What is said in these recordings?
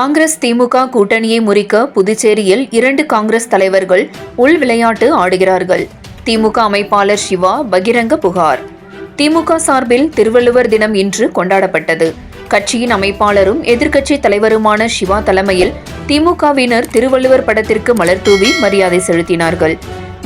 காங்கிரஸ் திமுக கூட்டணியை முறிக்க புதுச்சேரியில் 2 காங்கிரஸ் தலைவர்கள் உள் விளையாட்டு ஆடுகிறார்கள். திமுக அமைப்பாளர் சிவா பகிரங்க புகார். திமுக சார்பில் திருவள்ளுவர் தினம் இன்று கொண்டாடப்பட்டது. கட்சியின் அமைப்பாளரும் எதிர்க்கட்சி தலைவருமான சிவா தலைமையில் திமுகவினர் திருவள்ளுவர் படத்திற்கு மலர் தூவி மரியாதை செலுத்தினார்கள்.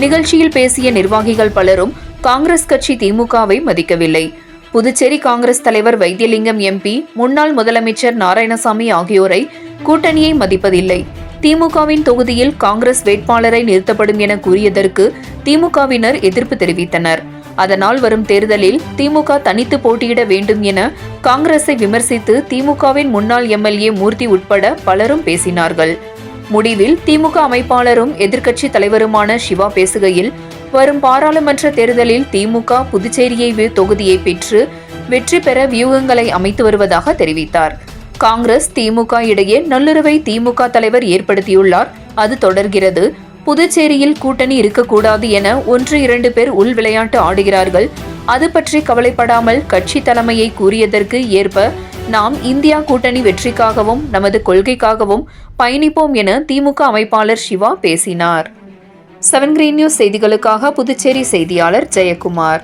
நிகழ்ச்சியில் பேசிய நிர்வாகிகள் பலரும் காங்கிரஸ் கட்சி திமுகவை மதிக்கவில்லை. புதுச்சேரி காங்கிரஸ் தலைவர் வைத்தியலிங்கம் எம்பி, முன்னாள் முதலமைச்சர் நாராயணசாமி ஆகியோரை கூட்டணியை மதிப்பதில்லை. திமுகவின் தொகுதியில் காங்கிரஸ் வேட்பாளரை நிறுத்தப்படும் என கூறியதற்கு திமுகவினர் எதிர்ப்பு தெரிவித்தனர். அதனால் வரும் தேர்தலில் திமுக தனித்து போட்டியிட வேண்டும் என காங்கிரஸை விமர்சித்து திமுகவின் முன்னாள் எம்எல்ஏ மூர்த்தி உட்பட பலரும் பேசினார்கள். முடிவில் திமுக அமைப்பாளரும் எதிர்க்கட்சி தலைவருமான சிவா பேசுகையில், வரும் பாராளுமன்ற தேர்தலில் திமுக புதுச்சேரியை தொகுதியை பெற்று வெற்றி பெற வியூகங்களை அமைத்து வருவதாக தெரிவித்தார். காங்கிரஸ் திமுக இடையே நல்லுறவை திமுக தலைவர் ஏற்படுத்தியுள்ளார். அது தொடர்கிறது. புதுச்சேரியில் கூட்டணி இருக்கக்கூடாது என 1-2 பேர் உள் விளையாட்டு ஆடுகிறார்கள். அது பற்றி கவலைப்படாமல் கட்சி தலைமையை கூறியதற்கு ஏற்ப நாம் இந்தியா கூட்டணி வெற்றிக்காகவும் நமது கொள்கைக்காகவும் பயணிப்போம் என திமுக அமைப்பாளர் சிவா பேசினார். 7 Green News செய்திகளுக்காக புதுச்சேரி செய்தியாளர் ஜெயக்குமார்.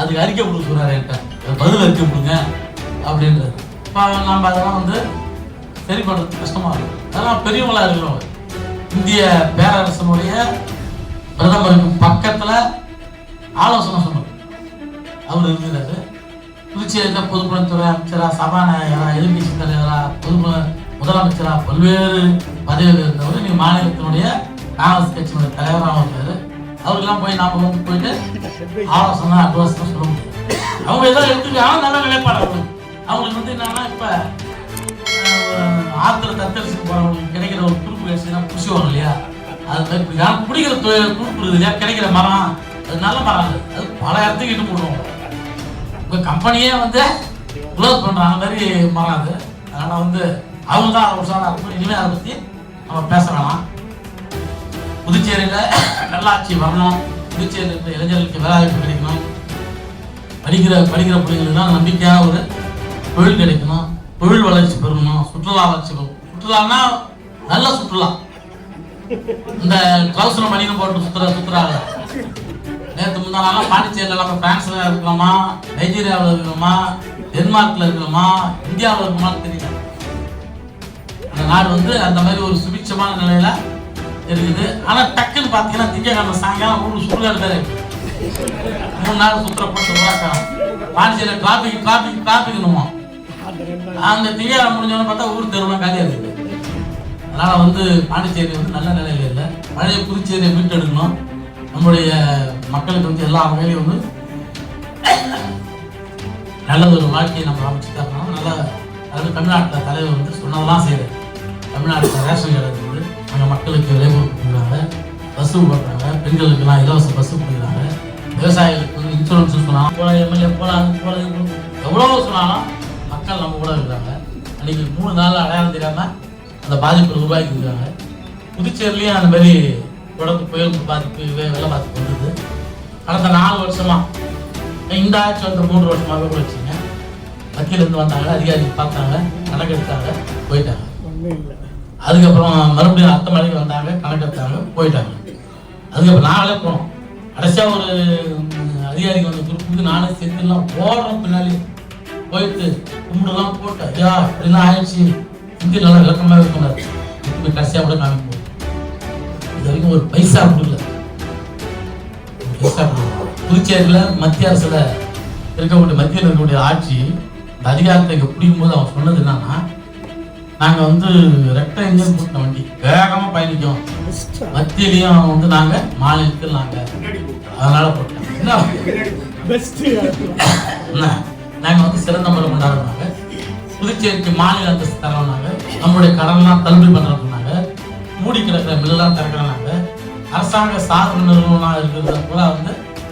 அதுக்கு அறிக்கை கொடுக்க சொல்றாரு, பதில் அறிக்கை கொடுங்க அப்படின்றது. நம்ம அதெல்லாம் சரி பண்ணுறது கஷ்டமா இருக்கும். அதெல்லாம் பெரியவங்களா இருக்கிறவங்க, இந்திய பேரரசனுடைய பிரதமருக்கு பக்கத்துல ஆலோசனை சொன்னார். அவர் இருக்கிறாரு. புதுச்சேரியில் பொதுப்பணித்துறை அமைச்சரா, சபாநாயகரா, எதிர்கட்சி தலைவரா, முதலமைச்சரா, பல்வேறு பதவியில் இருந்தவர். நீ மாநிலத்தினுடைய காங்கிரஸ் கட்சியினுடைய தலைவராக இருக்காரு. அவருக்கெல்லாம் போய் நாம போயிட்டு ஆலோசனை அட்வைஸ் சொல்ல முடியும். அவங்க ஏதோ எடுத்துக்காங்க, நல்ல நிலைப்பாடு. அவங்களுக்கு என்னன்னா, இப்ப ஆத்திர தத்தரிசி போறவங்களுக்கு கிடைக்கிற ஒரு துருப்பு கட்சினா புஷுவாங்க இல்லையா, அது பிடிக்கிற துருப்பு இல்லையா, கிடைக்கிற மரம் அது நல்ல மரம், அது பல இடத்துக்கு இட்டு போடுவோம். உங்க கம்பெனியே க்ளோஸ் பண்றாங்க மாதிரி மரம் அது. அதனால அவங்க தான் ஒரு இனிமே அதை பத்தி நம்ம பேச வேணாம். புதுச்சேரியில நல்லாட்சி வரணும், புதுச்சேரியில் இருக்கிற இளைஞர்களுக்கு வேலைவாய்ப்பு கிடைக்கணும், படிக்கிற பிள்ளைங்களுக்கு தான் நம்பிக்கையாக ஒரு தொழில் கிடைக்கணும், தொழில் வளர்ச்சி பெறணும், சுற்றுலா வளர்ச்சி பெறணும். சுற்றுலான்னா நல்ல சுற்றுலா. இந்த ட்ரவுசர் மணின்னு போட்டு சுற்றுறாங்க. நேற்று முன்னாலாம் பாண்டிச்சேரியில் நம்ம பிரான்ஸ்ல இருக்கிறோமா, நைஜீரியாவில் இருக்கிறோமா, டென்மார்க்ல இருக்கிறோமா, இந்தியாவில் இருக்குமான்னு தெரியல. அந்த நாடு அந்த மாதிரி ஒரு சுபிட்சமான நிலையில இருக்குது. ஆனா டக்குன்னு பாத்தீங்கன்னா திங்கக்கிழமை சாயங்காலம் ஊருக்கு சுற்றுலா பேரு 3 நாள் சுற்றுலா போட்டு உருவாக்கலாம். பாண்டிச்சேரியில் டிராபிக்னுமோ அந்த திங்கக்கிழமை முடிஞ்சோன்னு பார்த்தா ஊர் தெருவுலாம் காலியா இருக்குது. அதனால பாண்டிச்சேரி நல்ல நிலையில இல்லை. பழைய புதுச்சேரியை மீட்டெடுக்கணும். நம்முடைய மக்களுக்கு எல்லா வகையிலும் நல்ல ஒரு வாழ்க்கையை நம்ம அமைச்சு தரணும். நல்ல அதாவது தமிழ்நாட்டில் தலைவர் சொன்னதெல்லாம் செய்யறது. தமிழ்நாட்டில் ரேஷன் கடை அங்கே மக்களுக்கு விளைபொருள் கொடுக்குறாங்க, பஸ்ஸு போடுறாங்க, பெண்களுக்கெல்லாம் இலவச பஸ்ஸு கொடுக்குறாங்க, விவசாயிகளுக்கு இன்சூரன்ஸ் சொன்னாலும் போல, எம்எல்ஏ போல, எவ்வளோ சொன்னாலும் மக்கள் நம்ம கூட இருக்கிறாங்க. அன்றைக்கி 3 நாள் அடையாளம் தெரியாமல் அந்த பாதிப்பு உருவாக்கி இருக்காங்க. புதுச்சேரிலையும் அந்த மாதிரி தொடர்ந்து புயல் பாதிப்பு, வெள்ள பாதிப்பு வந்தது. கடந்த 4 வருஷமா, இந்த ஆட்சி 3 வருஷமாகவே கூட வச்சுங்க. வக்கீலேருந்து வந்தாங்க, அதிகாரிகள் பார்த்தாங்க, கணக்கெடுத்தாங்க, போயிட்டாங்க. அதுக்கப்புறம் மறுபடியும் அடுத்த மணிக்கு வந்தாங்க, கணக்கெடுத்தாங்க, போயிட்டாங்க. அதுக்கப்புறம் நாங்களே போனோம். கடைசியாக ஒரு அதிகாரிக்கு குரூப்புக்கு நானே சேர்த்துலாம் போடுறோம். பின்னாடி போயிட்டு கும்பிடலாம் போட்டு, ஐயா இப்படிலாம் ஆயிடுச்சு, இந்திய நல்லா விளக்கமாக இருக்கக்கூடாது. இப்போ கடைசியாக கூட நாங்கள் போவோம். இது வரைக்கும் ஒரு பைசா கொடுக்கல. புதுச்சேரியில் மத்திய அரசுல மத்தியில் இருக்கக்கூடிய ஆட்சி இந்த அதிகாரத்தை இங்கே பிடிக்கும்போது அவன் சொன்னது என்னன்னா, நாங்கள் ரெக்டர் இன்ஜின் கூட்டின வண்டி வேகமாக பயணிக்கும், மத்தியிலையும் நாங்கள் மாநிலத்தில் நாங்கள் அதனால போட்டோம். நாங்கள் சிறந்த முறை கொண்டாடுறாங்க. புதுச்சேரிக்கு மாநில அந்தஸ்து தரவுனாங்க, நம்மளுடைய கடன்லாம் தள்ளுபடி பண்ணுறதுனாங்க, மூடி கிடக்கிற மில்லாம் திறக்கிறாங்க, அரசாங்க சார்பு நிறுவனமாக இருக்கிறத கூட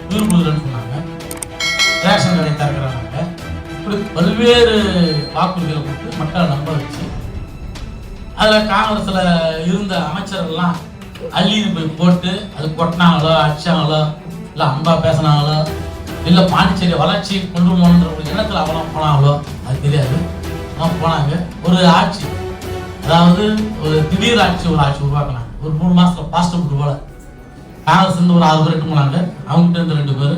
விரும்புகிறேன்னு சொன்னாங்க, ரேஷன் கடை திறக்கிறாங்க. இப்படி பல்வேறு வாக்குறுதிகளை கொடுத்து மக்களை நம்ப வச்சு அதில் காங்கிரஸில் இருந்த அமைச்சர்கள்லாம் அள்ளின்னு போய் போட்டு அது கொட்டினாங்களோ, அடிச்சாங்களோ, இல்லை அம்பா பேசினாங்களோ, இல்லை பாண்டிச்சேரி வளர்ச்சி கொண்டு போகணுன்ற ஒரு எண்ணத்தில் அவ்வளோ போனாங்களோ அது தெரியாது. ஆனால் போனாங்க. ஒரு ஆட்சி, அதாவது ஒரு திடீர் ஆட்சி உருவாக்குனாங்க. ஒரு 3 மாதத்தில் பாஸ்ட் ஃபுட் போல காங்கிரஸ் இருந்து ஒரு 6 பேர் எட்டு போனாங்க. அவங்ககிட்ட இருந்து 2 பேர்.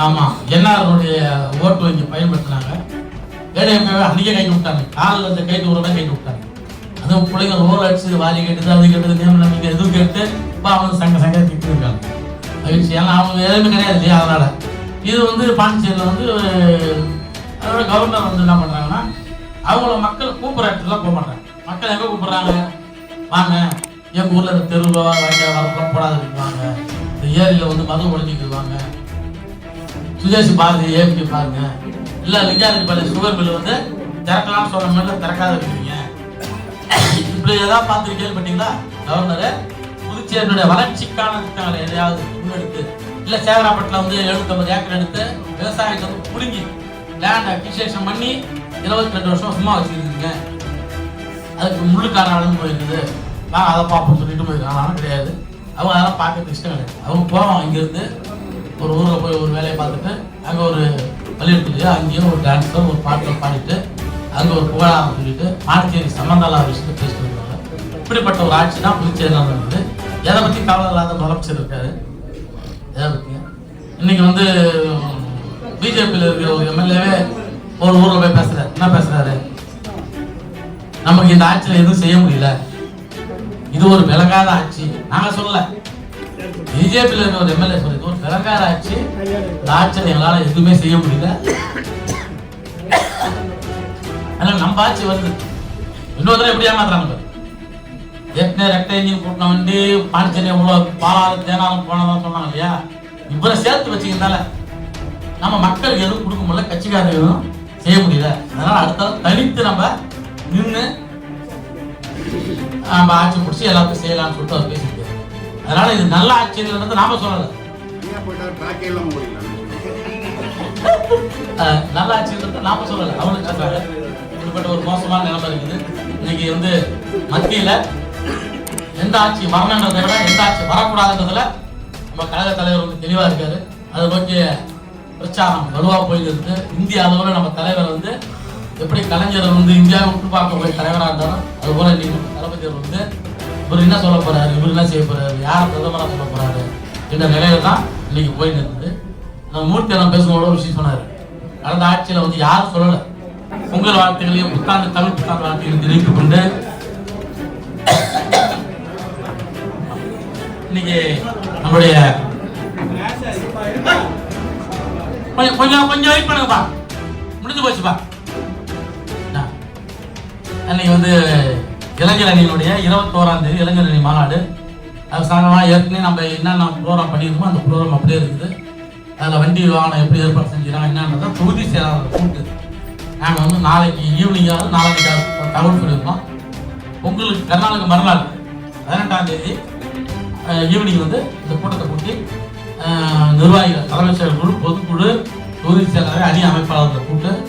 ஆமாம், என்ஆருடைய ஓட்டு வங்கி பயன்படுத்தினாங்க. ஏடிஎம்கே அன்றைக்கே கைட்டு விட்டாங்க. காலில் இருந்த கைட்டு உடனே கைட்டு விட்டாங்க. அதுவும் பிள்ளைங்க ரோல் அடிச்சு வாரி கேட்டது அது கேட்டது நியமனம் நம்பிக்கை எதுவும் கேட்டு இப்போ அவங்க சங்க திட்டு இருக்காங்க. மகிழ்ச்சி. ஏன்னா அவங்க எதுவுமே கிடையாது இல்லையா. அதனால இது வந்து பாண்டிச்சேரியில் வந்து அதோட கவர்னர் வந்து என்ன பண்ணுறாங்கன்னா அவங்கள மக்கள் கூப்பிட்ற இடத்துக்குலாம் போக மாட்டாங்க. மக்கள் எங்கே கூப்பிட்றாங்க, வாங்க எங்கள் ஊரில் இந்த தெருவில் வரப்பெல்லாம் போடாத இருக்குவாங்க, இந்த ஏரியில் வந்து மது ஒழிஞ்சிக்குவாங்க, சுதேசி பாருங்க, ஏபி பாருங்க, இல்லை லிங்காதி பாரு சுகர் மில் வந்து திறக்கலாம்னு சொல்கிற மாதிரி திறக்காத இருக்கிறீங்க. இப்படி ஏதாவது பார்த்து கேள்விப்பட்டீங்களா? கவர்னரு புதுச்சேரியுடைய வளர்ச்சிக்கான திட்டங்களை எதையாவது முன்னெடுத்து, இல்லை சேகராப்பட்டில் வந்து 750 ஏக்கர் எடுத்து விவசாயத்தை வந்து பிடுங்கி லேண்ட் அக்விசேஷன் பண்ணி 22 வருஷம் சும்மா வச்சுருக்கீங்க, அதுக்கு முள்ளுக்கான அளந்து போயிருக்குது, நான் அதை பார்ப்போம்னு சொல்லிட்டு போயிருக்காங்க. ஆனால் கிடையாது. அவங்க அதெல்லாம் பார்க்கறதுக்கு இஷ்டம் கிடையாது. அவங்க போவாங்க இங்கேருந்து ஒரு ஊரில் போய் ஒரு வேலையை பார்த்துட்டு அங்கே ஒரு பள்ளிக்கூடத்துலையோ அங்கேயும் ஒரு டான்ஸோ ஒரு பாட்டில் பாடிட்டு அங்கே ஒரு புகழாரம் சொல்லிட்டு பாண்டிச்சேரி சம்பந்தம் விஷயத்தை பேசிட்டு இருக்காங்க. இப்படிப்பட்ட ஒரு ஆட்சி தான் புதுச்சேரியில் இருந்தது. எதை பற்றி கவலை இல்லாத முதலமைச்சர் இருக்காரு. எதை பற்றி இன்னைக்கு வந்து பிஜேபியில் இருக்கிற ஒரு எம்எல்ஏவே ஒரு ஊரில் போய் பேசுறாரு. என்ன பேசுறாரு? நமக்கு இந்த ஆட்சியில் எதுவும் செய்ய முடியல, இது ஒரு விளங்காத ஆட்சி. நாங்கள் சொல்லல, பிஜேபியில் இருக்கிற ஒரு எம்எல்ஏ சொல்லி ஒரு விளங்காத ஆட்சி, இந்த ஆட்சியில் எங்களால் எதுவுமே செய்ய முடியல. அதனால நம்ம ஆட்சி வருது. இன்னொரு எப்படி ஏமாத்துறாங்க. ஏற்கனவே ரெட்டை இன்ஜின் கூட்டின வண்டி பாண்டிச்சேரி எவ்வளோ பாலாறு தேனாலும் போனதான் சொன்னாங்க இல்லையா. இவரை சேர்த்து வச்சுக்கிறதால நம்ம மக்களுக்கு எதுவும் கொடுக்க முடியல, கட்சிக்காரர் எதுவும் செய்ய முடியல. அதனால அடுத்த தனித்து நம்ம நின்று நம்ம ஆட்சி முடிச்சு எல்லாத்தையும் செய்யலாம்னு சொல்லிட்டு அவர் பேசியிருக்காரு. அதனால இது நல்ல ஆட்சிங்கிறது நாம சொல்லலை. நல்ல ஆட்சிங்கிறது நாம சொல்லலை, அவங்களுக்கு சொல்றாங்க. இப்படிப்பட்ட ஒரு மோசமான நிலைமை இருக்குது. இன்னைக்கு வந்து மத்தியில் எந்த ஆட்சி வரணுன்றதை விட எந்த ஆட்சி வரக்கூடாதுன்றதுல நம்ம கழக தலைவர் வந்து தெளிவாக இருக்காரு. அதை நோக்கிய பிரச்சாரம் வலுவாக போயிட்டு இருக்கு. இந்திய அளவில் நம்ம தலைவர் வந்து எப்படி கலைஞர் வந்து இந்தியாவை விட்டு பார்க்கக்கூடிய தலைவராக இருந்தாலும் அது போல இன்னைக்கு தளபதி வந்து இவர் என்ன சொல்ல போறாரு, இவர் என்ன செய்ய போறாரு, யார் பிரதமராக சொல்ல போறாரு என்ற நிலையில தான் இன்னைக்கு போயிட்டு இருக்குது. நம்ம மூர்த்தி எல்லாம் பேசும்போது ஒரு விஷயம் சொன்னார். கடந்த ஆட்சியில் வந்து யாரும் சொல்லலை. பொங்கல் வாழ்த்துக்களையும் புத்தாண்டு தமிழ் புத்தாண்டு வாழ்த்துக்களையும் தெரிவித்துக் கொண்டு இன்னைக்கு நம்மளுடைய கொஞ்சம் வெயிட் பண்ணுங்கப்பா, முடிஞ்சு போச்சுப்பா. அன்னைக்கு வந்து இளைஞர் அணியினுடைய 21ஆம் தேதி இளைஞர் அணி மாநாடு. அது சாதாரணமாக ஏற்கனவே நம்ம என்னென்ன ப்ரோக்ராம் பண்ணியிருக்கோமோ அந்த ப்ரோக்ராம் அப்படியே இருக்குது. அதில் வண்டி வாகனம் எப்படி ஏற்பாடு செஞ்சுக்கிறாங்க என்னன்றதை தொகுதி செயலாளர் கூப்பிட்டு நாங்கள் வந்து நாளைக்கு ஈவினிங்காவது நாளைக்காவது தகவல் சொல்லியிருக்கோம். பொங்கலுக்கு கர்நாடக மறுநாள் 18ஆம் தேதி ஈவினிங் வந்து இந்த கூட்டத்தை கூட்டி நிர்வாகிகள் தலைமைச் செயற்குழு பொதுக்குழு தொகுதி செயலாளர் அணி அமைப்பாளர்களை கூப்பிட்டு